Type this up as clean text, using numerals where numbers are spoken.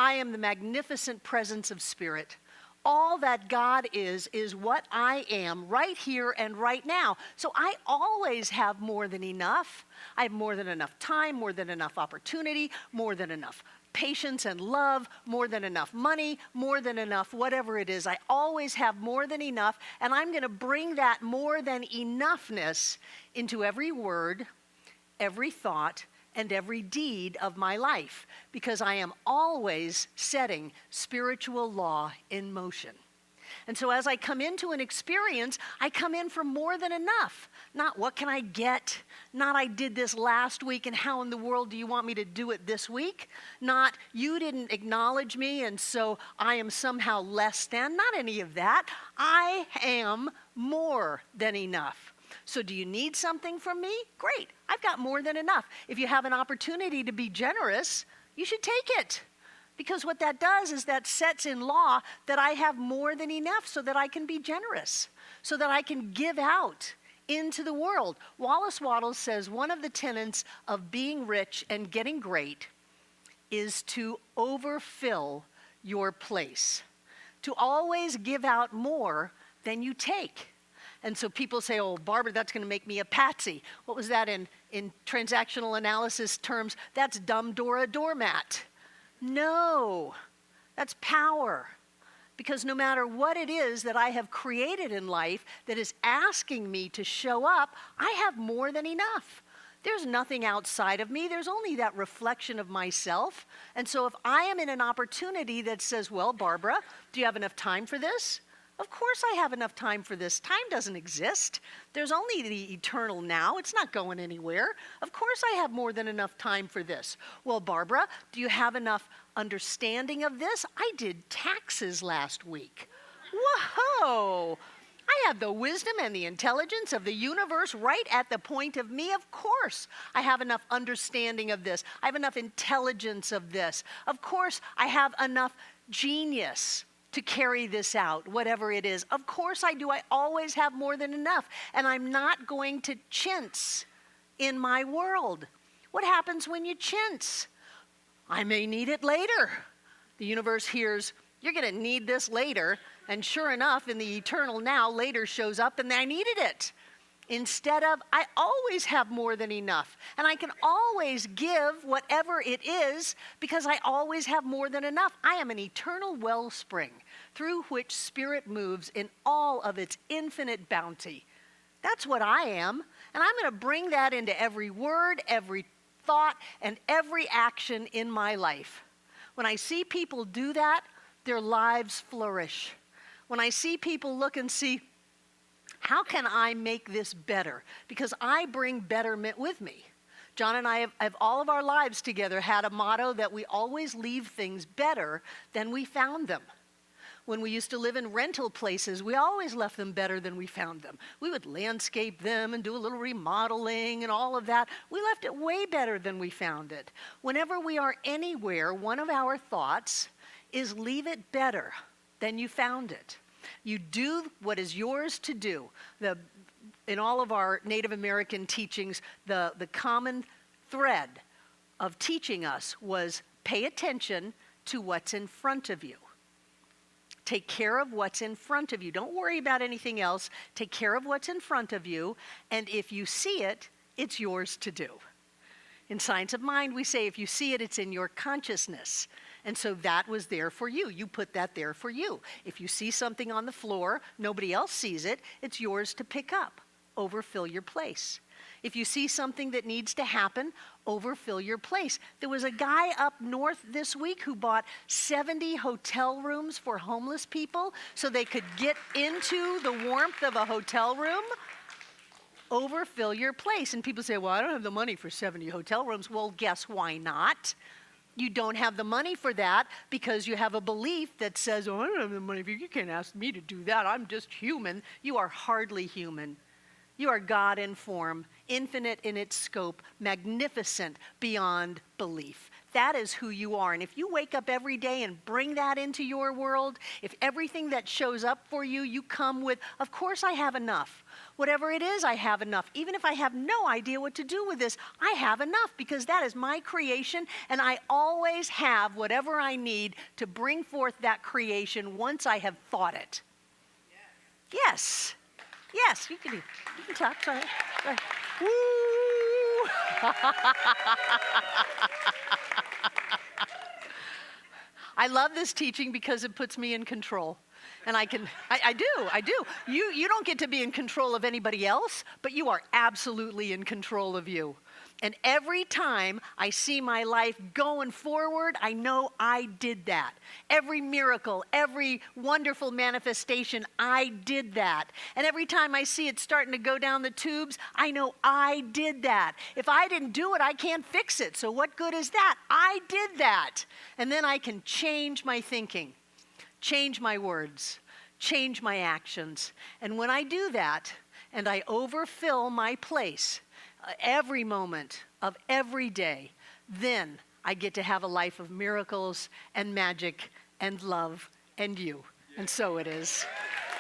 I am the magnificent presence of spirit. All that God is what I am right here and right now. So I always have more than enough. I have more than enough time, more than enough opportunity, more than enough patience and love, more than enough money, more than enough whatever it is. I always have more than enough, and I'm going to bring that more than enoughness into every word, every thought, and every deed of my life, because I am always setting spiritual law in motion. And so as I come into an experience, I come in for more than enough. Not what can I get? Not I did this last week and how in the world do you want me to do it this week? Not you didn't acknowledge me and so I am somehow less than. Not any of that. I am more than enough. So do you need something from me? Great. I've got more than enough. If you have an opportunity to be generous, you should take it. Because what that does is that sets in law that I have more than enough so that I can be generous, so that I can give out into the world. Wallace Wattles says one of the tenets of being rich and getting great is to overfill your place, to always give out more than you take. And so people say, oh, Barbara, that's going to make me a patsy. What was that in transactional analysis terms? That's dumb Dora doormat. No, that's power. Because no matter what it is that I have created in life that is asking me to show up, I have more than enough. There's nothing outside of me. There's only that reflection of myself. And so if I am in an opportunity that says, well, Barbara, do you have enough time for this? Of course I have enough time for this. Time doesn't exist. There's only the eternal now. It's not going anywhere. Of course I have more than enough time for this. Well, Barbara, do you have enough understanding of this? I did taxes last week. Whoa! I have the wisdom and the intelligence of the universe right at the point of me. Of course I have enough understanding of this. I have enough intelligence of this. Of course I have enough genius to carry this out, whatever it is. Of course I do. I always have more than enough. And I'm not going to chintz in my world. What happens when you chintz? I may need it later. The universe hears, you're going to need this later. And sure enough, in the eternal now, later shows up and I needed it. Instead of, I always have more than enough. And I can always give whatever it is because I always have more than enough. I am an eternal wellspring through which spirit moves in all of its infinite bounty. That's what I am. And I'm going to bring that into every word, every thought, and every action in my life. When I see people do that, their lives flourish. When I see people look and see, how can I make this better? Because I bring betterment with me. John and I have all of our lives together had a motto that we always leave things better than we found them. When we used to live in rental places, we always left them better than we found them. We would landscape them and do a little remodeling and all of that. We left it way better than we found it. Whenever we are anywhere, one of our thoughts is leave it better than you found it. You do what is yours to do. In all of our Native American teachings, the common thread of teaching us was pay attention to what's in front of you. Take care of what's in front of you. Don't worry about anything else. Take care of what's in front of you. And if you see it, it's yours to do. In Science of Mind, we say if you see it, it's in your consciousness. And so that was there for you. You put that there for you. If you see something on the floor, nobody else sees it, it's yours to pick up. Overfill your place. If you see something that needs to happen, overfill your place. There was a guy up north this week who bought 70 hotel rooms for homeless people so they could get into the warmth of a hotel room. Overfill your place. And people say, well, I don't have the money for 70 hotel rooms. Well, guess why not? You don't have the money for that because you have a belief that says, oh, I don't have the money for you. You can't ask me to do that. I'm just human. You are hardly human. You are God in form, infinite in its scope, magnificent beyond belief. That is who you are. And if you wake up every day and bring that into your world, if everything that shows up for you, you come with, of course I have enough. Whatever it is, I have enough. Even if I have no idea what to do with this, I have enough because that is my creation, and I always have whatever I need to bring forth that creation once I have thought it. Yes. Yes, you can clap. Sorry. Woo! I love this teaching because it puts me in control. And I do. You don't get to be in control of anybody else, but you are absolutely in control of you. And every time I see my life going forward, I know I did that. Every miracle, every wonderful manifestation, I did that. And every time I see it starting to go down the tubes, I know I did that. If I didn't do it, I can't fix it. So what good is that? I did that. And then I can change my thinking, change my words, change my actions. And when I do that, and I overfill my place, every moment of every day, then I get to have a life of miracles and magic and love and you. And so it is.